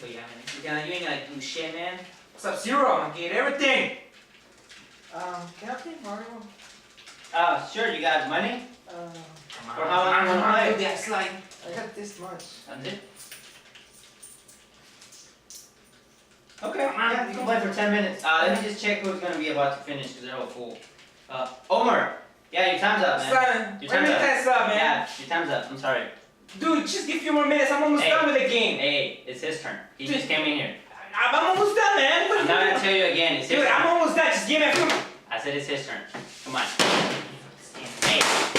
So yeah, man. You ain't gonna do shit, man. Sub-Zero, I'm gonna get everything. Can I play Mario? Sure, you got money? Come For how long you wanna play? do that slide. I got this much. That's it? Okay, Come on. yeah, you can play for 10 minutes. Let me just check who's gonna be about to finish because they're all full. Omar! Yeah, your time's up, man. Son, Your when time's did up. that up, man? Yeah, your time's up. I'm sorry. Dude, just give a few more minutes. I'm almost Hey. done with the game. Hey, it's his turn. He Dude. just came in here. I'm almost done, man. I'm not gonna tell you again. It's his Dude, turn. I'm almost done. Just give me a few. I said it's his turn. Come on.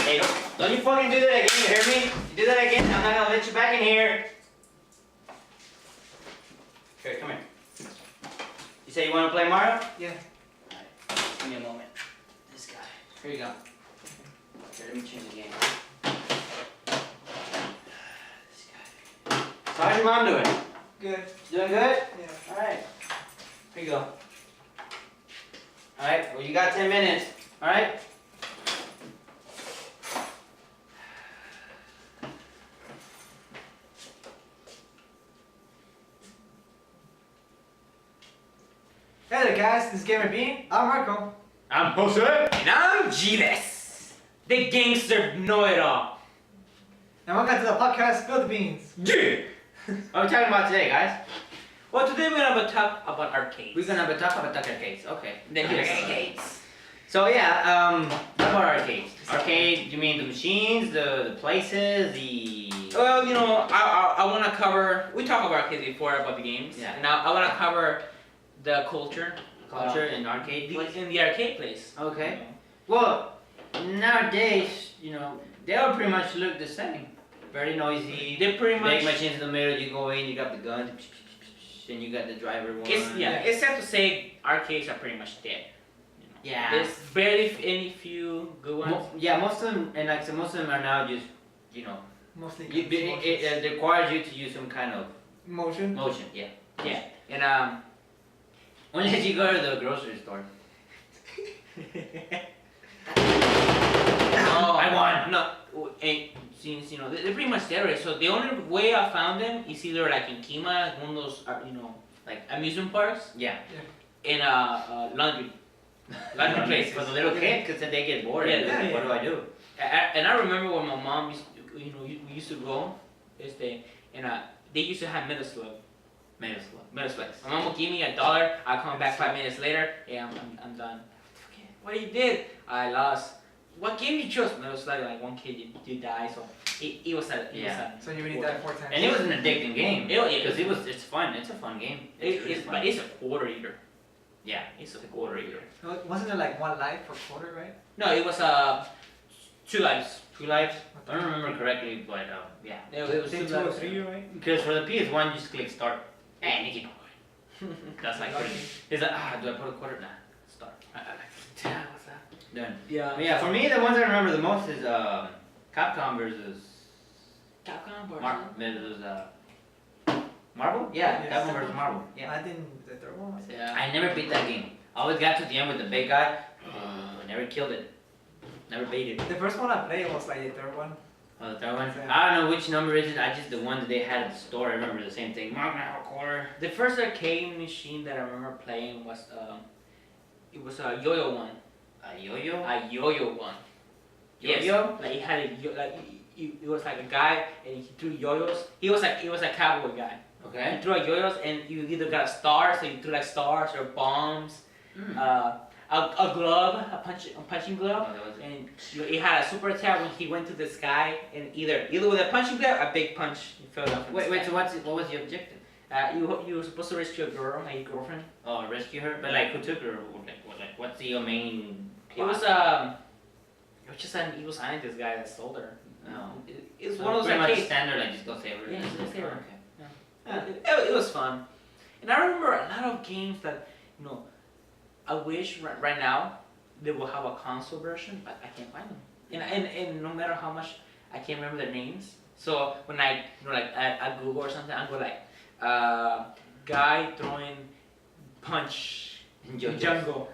Hey, don't you fucking do that again, you hear me? You do that again, I'm not gonna let you back in here. Here, come here. You say you wanna play Mario? Yeah. Alright, give me a moment. This guy. Here you go. Here, let me change the game. This guy. So how's your mom doing? Good. Doing good? Yeah. Alright. Here you go. Alright, well you got 10 minutes. Alright? Hey there guys, this is Gamer Bean. I'm Marco. I'm Jose. And I'm Giles. The gangster know-it-all. And welcome to the podcast Spill the Beans. Yeah. What are we talking about today, guys? Well, today we're gonna talk about arcades. We're gonna talk about arcades. Okay. The Nice. arcades. So yeah, what about arcades? Arcade, you mean the machines, the places, the... Well, you know, I want to cover. We talked about arcades before about the games. Yeah. And I want to cover the culture. culture in arcade The, place? in the arcade place. Okay. Well, nowadays, you know, they all pretty much look the same. Very noisy. They pretty much. Big machines in the middle, you go in, you got the guns, and you got the driver one. It's sad to say arcades are pretty much dead. You know. Yeah. There's barely any few good ones. Most of them, and like so most of them are now just, you know, Mostly it requires you to use some kind of motion. motion, yeah. Yeah. And Unless you go to the grocery store. Oh, I won. No, and since you know they're pretty much dead already. So the only way I found them is either like in Kima, one of those you know like amusement parks, Yeah. in laundry place. For the little kid, because then they get bored. Yeah, and yeah, what do I do? And I remember when my mom used, we used to go, and they used to have middle slug. Middle school. Middle slugs. My mom would give me $1. I come back 5 minutes later. Yeah, I'm done. Okay, what you did? I lost. What game you chose? Middle slug. Like one kid you die. So it was a So you already died 4 times. And it was an addicting game. Yeah. Because it's fun. It's a fun game. Really fun. But it's a quarter eater. Yeah. It's a quarter eater. Wasn't it like 1 life per quarter, right? No, it was 2 lives. 2 lives? I don't remember correctly, but yeah. It was I think 2 2 or lives. 3, right? Because for the PS1, you just click start. And Nikki. That's like pretty. It's like, do I put a quarter? Nah, start. Yeah, what's that? Done. Yeah. But yeah, for me, the ones I remember the most is Capcom versus Capcom versus. Marvel? Yeah, Yes. Capcom versus Marvel. Yeah. I didn't. The third one was it? Yeah. I never beat that game. I always got to the end with the big guy. I never killed it. Never beat it. The first one I played was like the third one. Oh, the third one? Yeah. I don't know which number is it. I just the one that they had at the store. I remember the same thing. Mark, now a quarter. The first arcade machine that I remember playing was it was a yo-yo one. A yo-yo? A yo-yo one. Yes. Yo-yo? Like he had it was like a guy and he threw yo-yos. He was a cowboy guy. He Okay. threw like yo-yos and you either got a star, so you threw like stars or bombs. Mm. A glove, a punching glove. Oh, that was it. And he had a super attack when he went to the sky, and either with a punching glove, a big punch, he fell down. From the Wait, sky. so what was the objective? You were supposed to rescue a girl, like your girlfriend. Oh, rescue her? But like, who took her? Like, what's your main It was plot? it was just an evil scientist guy that stole her. Oh. It was So one of those pretty much arcades. standard, like just go save her. Yeah, just save her. Okay. It was fun, and I remember a lot of games that I wish right now they will have a console version, but I can't find them. And no matter how much I can't remember their names. So when I like at Google or something, I go like guy throwing punch in jungle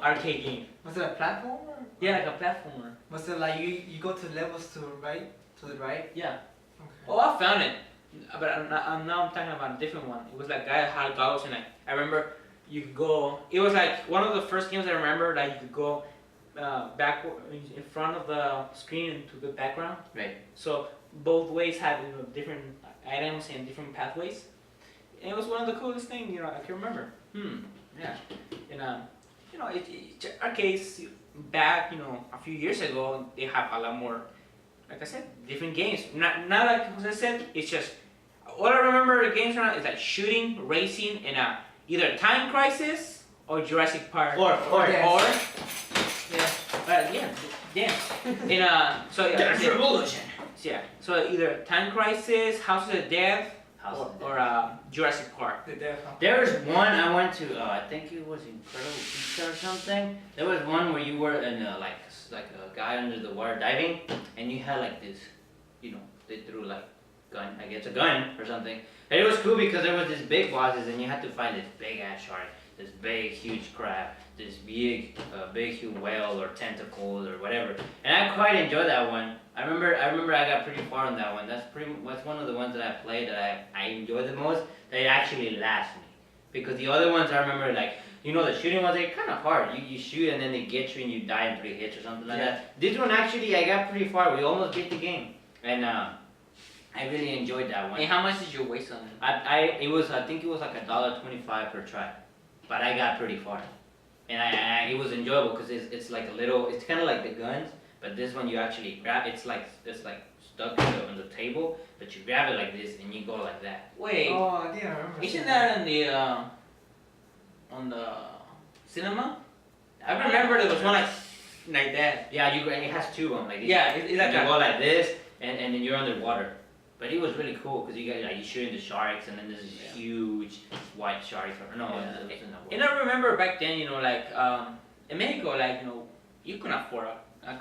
arcade game. Was it a platformer? Yeah, like a platformer. Was it like you go to levels to the right? Yeah. Okay. Oh, I found it. But now I'm talking about a different one. It was like guy had goggles and like I remember you could go. It was like one of the first games I remember that you could go back in front of the screen into the background. Right. So both ways had different items and different pathways. And it was one of the coolest things I can remember. Yeah. And arcades back a few years ago they have a lot more. Like I said, different games. Not like Jose said. It's just all I remember the games now is like shooting, racing, and either Time Crisis or Jurassic Park. Or Dance. And so yeah, Dance Revolution. yeah. So either Time Crisis, House of the Dead, or Jurassic Park. The death. Huh? There was one I went to. I think it was Incredible Pizza or something. There was one where you were in like a guy under the water diving, and you had like this, they threw like gun. I guess a gun or something. And it was cool because there was this big bosses, and you had to find this big ass shark, this big huge crab, this big huge whale or tentacles or whatever. And I quite enjoyed that one. I remember I got pretty far on that one. That's one of the ones that I played that I enjoyed the most. That it actually lasts me, because the other ones I remember like the shooting ones, they're kind of hard. You shoot and then they get you and you die in 3 hits or something like that. This one actually I got pretty far. We almost beat the game, and I really enjoyed that one. And how much did you waste on it? I think it was like $1.25 per try, but I got pretty far, and it was enjoyable because it's like it's kind of like the guns, but this one you actually grab. It's like stuck on the table, but you grab it like this and you go like that. Wait, Oh, I didn't remember. isn't that on the cinema? I remember there was one like that. Yeah, it has two of them like this. Yeah, it's like you a, go like this, and then you're underwater. But it was really cool because you shooting the sharks, and then there's this huge white shark. No, Yeah. it wasn't that And I remember back then, in Mexico, you couldn't afford a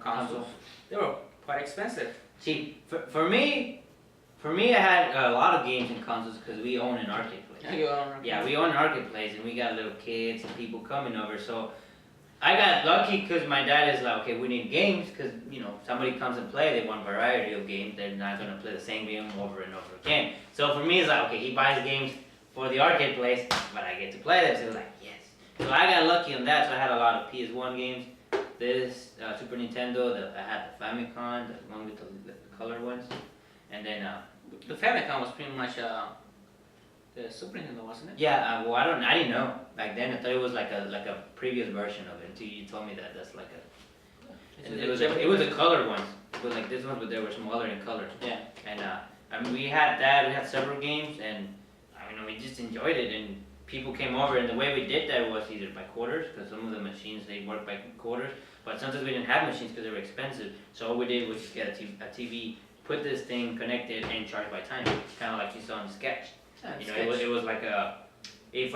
console. They were quite expensive. See, for me, I had a lot of games and consoles because we own an arcade place. Yeah, we own an arcade place, and we got little kids and people coming over. So I got lucky because my dad is like, okay, we need games because somebody comes and play. They want variety of games. They're not gonna play the same game over and over again. So for me, it's like, okay, he buys games for the arcade place, but I get to play them. So it's like, yes. So I got lucky on that. So I had a lot of PS1 games. This Super Nintendo. I had the Famicom, the one with the color ones, and then The Famicom was pretty much the Super Nintendo, wasn't it? yeah. Well, I didn't know back then. I thought it was like a previous version of it until you told me that that's like a. And it was a colored one. It was like this one, but they were smaller in color. Yeah. And I mean, we had that. We had several games, and we just enjoyed it. And people came over, and the way we did that was either by quarters, because some of the machines they work by quarters. But sometimes we didn't have machines because they were expensive. So all we did was just get a TV, put this thing connected, and charge by time, kind of like you saw in Sketch. It was like if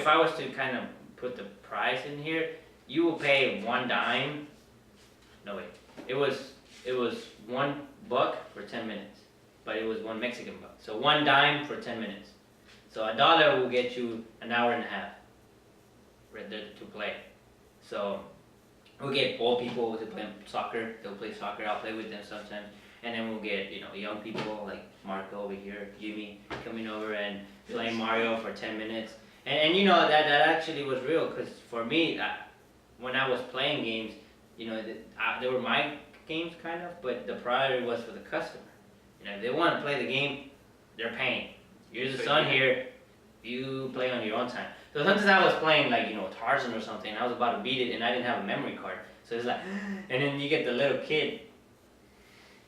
I was to kind of put the price in here, you will pay $1. No wait, it was $1 for 10 minutes, but it was 1 Mexican buck. So $1 for 10 minutes. So $1 will get you an hour and a half right there to play. So we'll get old people to play soccer. They'll play soccer. I'll play with them sometimes. And then we'll get young people like Marco over here, Jimmy coming over and playing Mario for 10 minutes. And that actually was real because for me, when I was playing games, they were my games kind of, but the priority was for the customer. If they want to play the game, they're paying. Here's the son here. You play on your own time. So sometimes I was playing Tarzan or something, and I was about to beat it, and I didn't have a memory card. So it's like, and then you get the little kid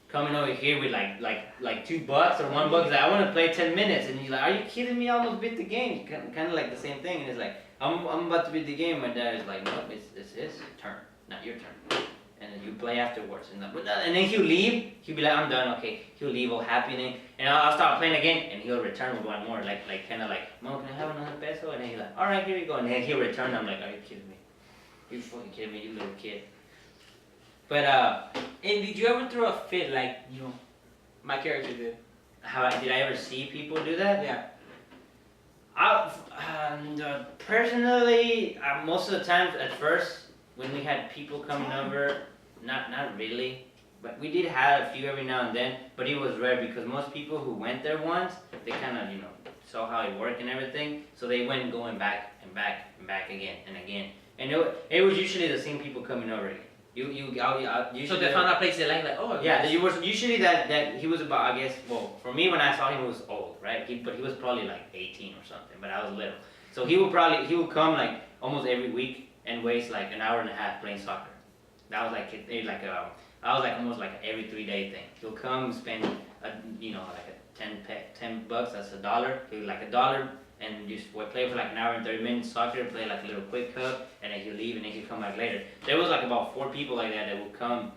coming over here with like $2 or $1. He's like, I want to play 10 minutes, and he's like, are you kidding me? I almost beat the game. Kind of like the same thing, and it's like, I'm about to beat the game. My dad is like, no, it's his turn, not your turn. And then you play afterwards, and then he'll leave. He'll be like, I'm done. Okay, he'll leave all happy, and I'll start playing again, and he'll return with one more, kind of like, Mom, can I have another peso? And then he's like, all right, here you go. And then he'll return. I'm like, are you kidding me? You fucking kidding me, you little kid. But And did you ever throw a fit like my character did? did I ever see people do that? Yeah. Personally, most of the time at first when we had people coming over, not really, but we did have a few every now and then, but it was rare because most people who went there once, they kind of, saw how it worked and everything, so they went going back and back and back again and again. And it was usually the same people coming over again. Usually So they found a place they like oh. yeah, you was usually that he was about, I guess, well, for me when I saw him, he was old, right? But he was probably like 18 or something, but I was little. So he would come like almost every week and waste like an hour and a half playing soccer. That was like I was like almost like an every 3-day thing. He'll come spend like a $10, that's $1. He'll like $1 and just play for like an hour and 30 minutes soccer, play like a little quick cup, and then he'll leave and then he'll come back later. There was like about 4 people like that would come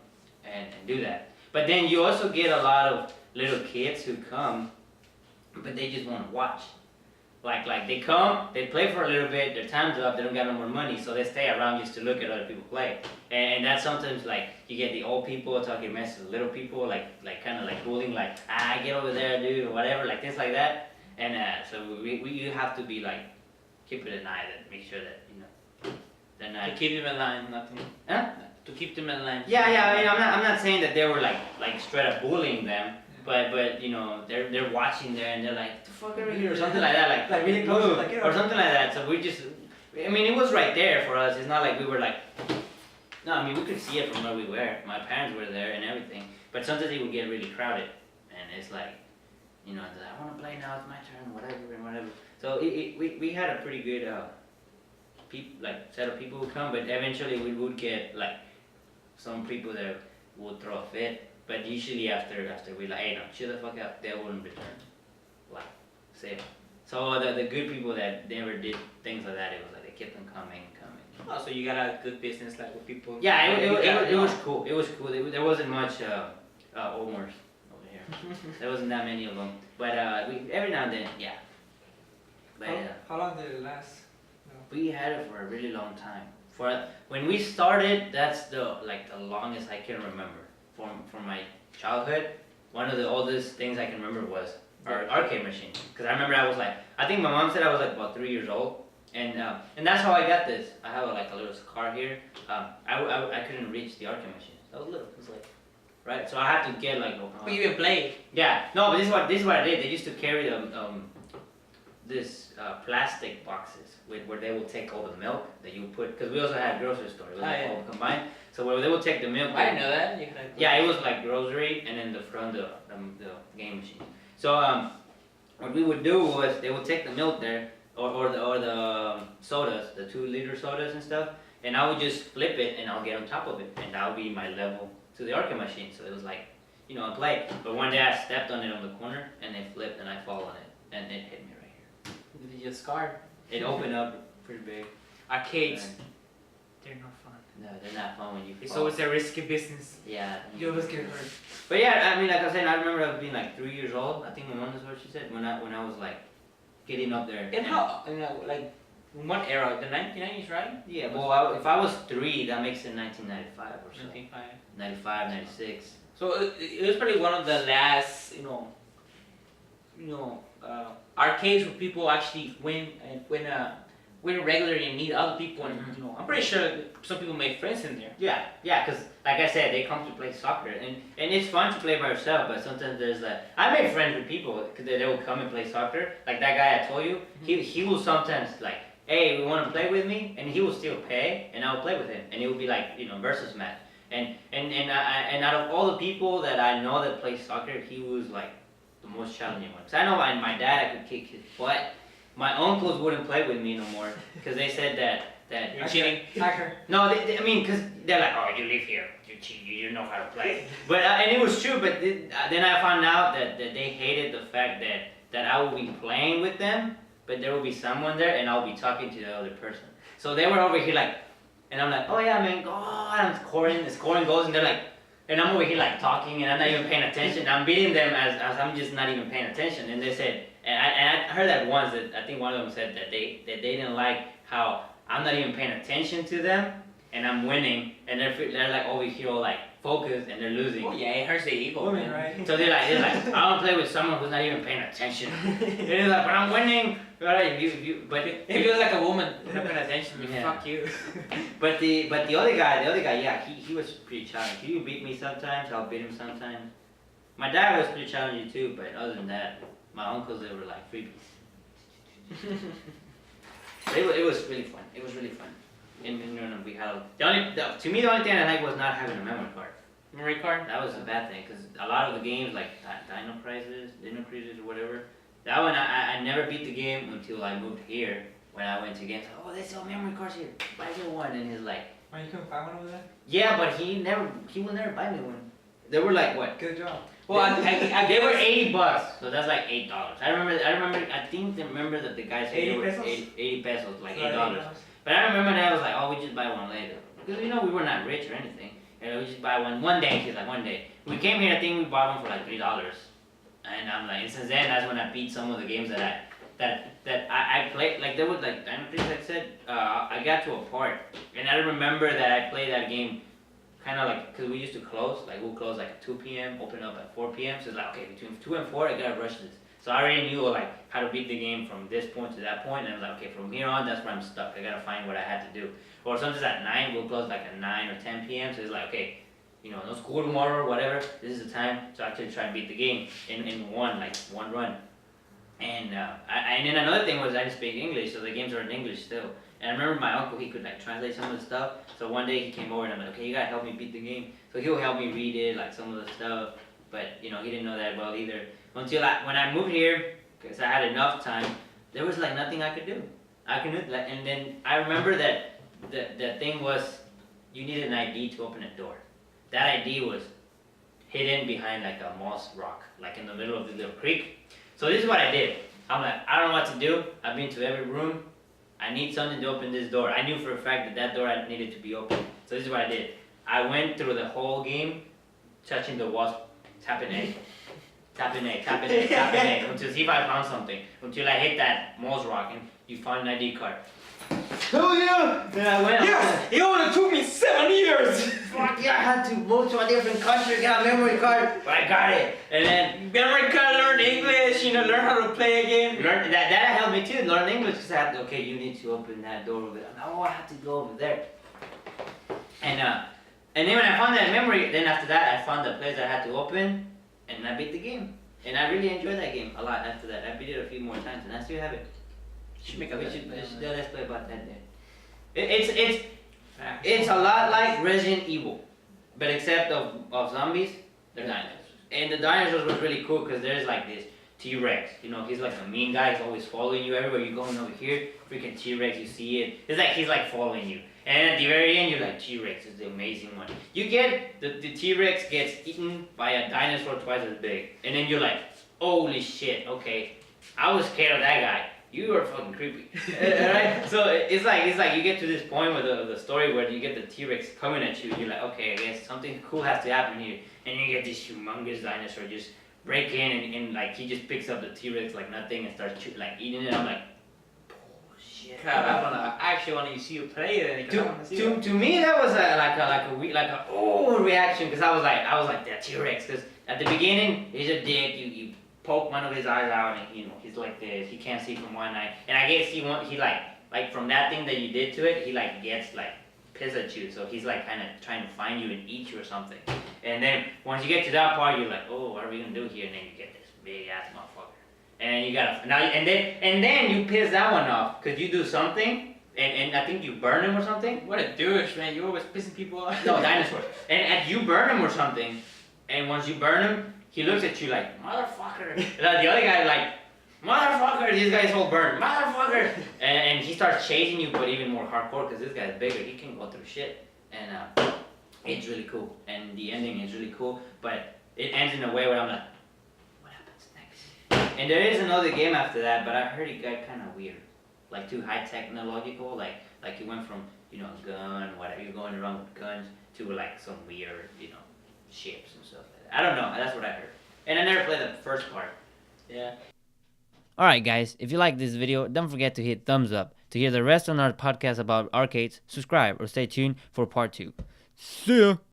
and do that. But then you also get a lot of little kids who come, but they just want to watch. Like they come, they play for a little bit, their time's up, they don't got no more money, so they stay around just to look at other people play. And that's sometimes like you get the old people talking mess to the little people, like kind of like bullying, like get over there, dude, or whatever, like things like that. And so you have to be like keeping an eye that make sure that they're not. To keep them in line, nothing. Huh? To keep them in line. Yeah. I mean, I'm not saying that they were like straight up bullying them. But they're watching there and they're like, the fuck over here, or something like that, like really close, move, like, or something like that. So we just, I mean, it was right there for us. It's not like we were like, no, I mean, we could see it from where we were. My parents were there and everything. But sometimes it would get really crowded, and it's like, I want to play now. It's my turn, whatever. So we had a pretty good set of people who come, but eventually we would get like some people that would throw a fit. But usually after we like, hey, no, chill the fuck out, they wouldn't return. Like, say. So the good people that never did things like that, it was like they kept on coming. Oh, so you got a good business like with people. Yeah, it was cool. It was cool. There wasn't much Omars over here. There wasn't that many of them. But we every now and then, yeah. But How long did it last? we had it for a really long time. When we started, that's the longest I can remember. From my childhood, one of the oldest things I can remember was our arcade machine. Because I remember I think my mom said I was like about 3 years old, and that's how I got this. I have a little scar here. I couldn't reach the arcade machine. I was little. It was right. So I had to get But you even play. Yeah. No, but this is what I did. They used to carry this plastic boxes where they will take all the milk that you put, because we also had a grocery store. It was all combined. So where they will take the milk. I didn't know that. Yeah, it was like grocery, and then the front the game machine. So what we would do was they would take the milk there, or the sodas, the 2-liter sodas and stuff, and I would just flip it and I'll get on top of it, and that would be my level to the arcade machine. So it was like, I play. But one day I stepped on it on the corner and it flipped and I fall on it and it hit me right here. Did you get scarred? It opened up pretty big. Arcades. They're not fun. No, they're not fun when you fall. It's always a risky business. Yeah. You always get hurt. But yeah, I mean, like I said, I remember being like 3 years old. I think my mom is what she said when I was like getting up there. And how, like, in what era? The 1990s, right? Yeah, well, if I was 3, that makes it 1995 or so. 95. 95, 96. So it was probably one of the last, arcades where people actually win regularly and meet other people, and I'm pretty sure some people make friends in there. Yeah, because like I said, they come to play soccer, and it's fun to play by yourself, but sometimes there's I made friends with people, because they will come and play soccer, like that guy I told you, he will sometimes like, hey, we want to play with me, and he will still pay, and I will play with him, and it will be like, versus match, and out of all the people that I know that play soccer, he was like the most challenging one, because I know my dad, I could kick his butt. My uncles wouldn't play with me no more because they said that You're cheating. Hacker. No, I mean, because they're like, oh, you live here, you cheat, you know how to play. But and it was true. But then I found out that they hated the fact that I would be playing with them, but there will be someone there, and I'll be talking to the other person. So they were over here like, and I'm like, oh yeah, man, go on, I'm scoring goals, and they're like, and I'm over here like talking, and I'm not even paying attention. I'm beating them as I'm just not even paying attention. And they said. And I heard that once, that I think one of them said that they didn't like how I'm not even paying attention to them, and I'm winning, and they're like over here all like focused and they're losing. Oh yeah, it hurts the ego. Women, man. right? So they're like, I don't play with someone who's not even paying attention. And they're like, but I'm winning. Right? But If you're like a woman, not paying attention, Yeah. fuck you. But the other guy, yeah, he was pretty challenging. He would beat me sometimes. I'll beat him sometimes. My dad was pretty challenging too, but other than that, my uncles, they were like freebies. It was really fun. It was really fun. And we had to me the only thing I liked was not having a memory card. Memory card? That was a bad thing because a lot of the games like Dino Crisis or whatever. That one I never beat the game until I moved here. When I went to games, oh, they sell memory cards here. Buy me one, and he's like, Why you couldn't find one over there? yeah, but he will never buy me one. They were like what? Good job. Well, They were $80, so that's like $8. I remember that the guy said they 80 were pesos? 80 pesos, like So $8. But I remember that I was like, oh, we just buy one later. Because we were not rich or anything. And we just buy one day. He's like, one day. We came here, I think we bought one for like $3. And I'm like, and since then, that's when I beat some of the games that I played. Like, there was like, Dino Crisis, like I said, I got to a part. And I remember that I played that game kind of like, because we used to close, like we'll close like at 2 p.m., open up at 4 p.m. So it's like, okay, between 2 and 4, I gotta rush this. So I already knew like how to beat the game from this point to that point, and I was like, okay, from here on, that's where I'm stuck. I gotta find what I had to do. Or sometimes at 9, we'll close like at 9 or 10 p.m. So it's like, okay, no school tomorrow or whatever. This is the time to actually try and beat the game in one run. And and then another thing was I didn't speak English, so the games are in English still. And I remember my uncle, he could like translate some of the stuff. So one day he came over and I'm like, okay, you gotta help me beat the game. So he'll help me read it, like some of the stuff. But he didn't know that well either. Until when I moved here, because I had enough time, there was like nothing I could do. And then I remember that the thing was, you needed an ID to open a door. That ID was hidden behind like a moss rock, like in the middle of the little creek. So this is what I did. I'm like, I don't know what to do. I've been to every room. I need something to open this door. I knew for a fact that door needed to be open. So this is what I did. I went through the whole game, touching the walls, tapping A, tapping A, tapping A, tapping A, until see if I found something. Until I hit that moss rock and you found an ID card. Hell yeah! Then I went. Yes! It only took me 7 years! Fuck yeah! I had to move to a different country to get a memory card, but I got it. And then Memory card, learn English, learn how to play again. that helped me too. Learn English because I had to, okay, you need to open that door over there. Oh, I have to go over there. And then when I found that memory, then after that I found the place I had to open, and I beat the game. And I really enjoyed that game a lot. After that, I beat it a few more times, and I still have it. Should make a Let's list. play about that then. It's a lot like Resident Evil, but except of zombies, they're dinosaurs. And the dinosaurs was really cool because there's like this T-Rex. He's like a mean guy. He's always following you everywhere you're going over here. Freaking T-Rex, you see it. It's like he's like following you. And at the very end, you're like, T-Rex is the amazing one. You get the T-Rex gets eaten by a dinosaur twice as big, and then you're like, holy shit, okay, I was scared of that guy. You are fucking creepy, right? So it's like you get to this point with the story where you get the T-Rex coming at you. You're like, okay, I guess something cool has to happen here, and you get this humongous dinosaur just break in and like he just picks up the T-Rex like nothing and starts like eating it. I'm like, oh shit. God, I actually want to see you play it. To me that was like a oh reaction because I was like that T-Rex because at the beginning he's a dick. You poke one of his eyes out and he's like this. He can't see from one eye, and I guess he like from that thing that you did to it, he like gets like pissed at you. So he's like kind of trying to find you and eat you or something. And then once you get to that part, you're like, oh, what are we gonna do here? And then you get this big ass motherfucker, and you gotta now and then you piss that one off because you do something. And I think you burn him or something. What a douche, man. You always pissing people off. No, dinosaurs. And you burn him or something. And once you burn him, he looks at you like, motherfucker. And the other guy like, motherfucker. This guy's whole burned, motherfucker. And he starts chasing you, but even more hardcore because this guy's bigger. He can go through shit. And it's really cool. And the ending is really cool. But it ends in a way where I'm like, what happens next? And there is another game after that, but I heard it got kind of weird. Like too high technological, like you went from gun, whatever, you're going around with guns to like some weird ships and stuff like that. I don't know, that's what I heard, and I never played the first part. Yeah. Alright guys, if you like this video, don't forget to hit thumbs up. To hear the rest on our podcast about arcades, subscribe or stay tuned for part 2. See ya!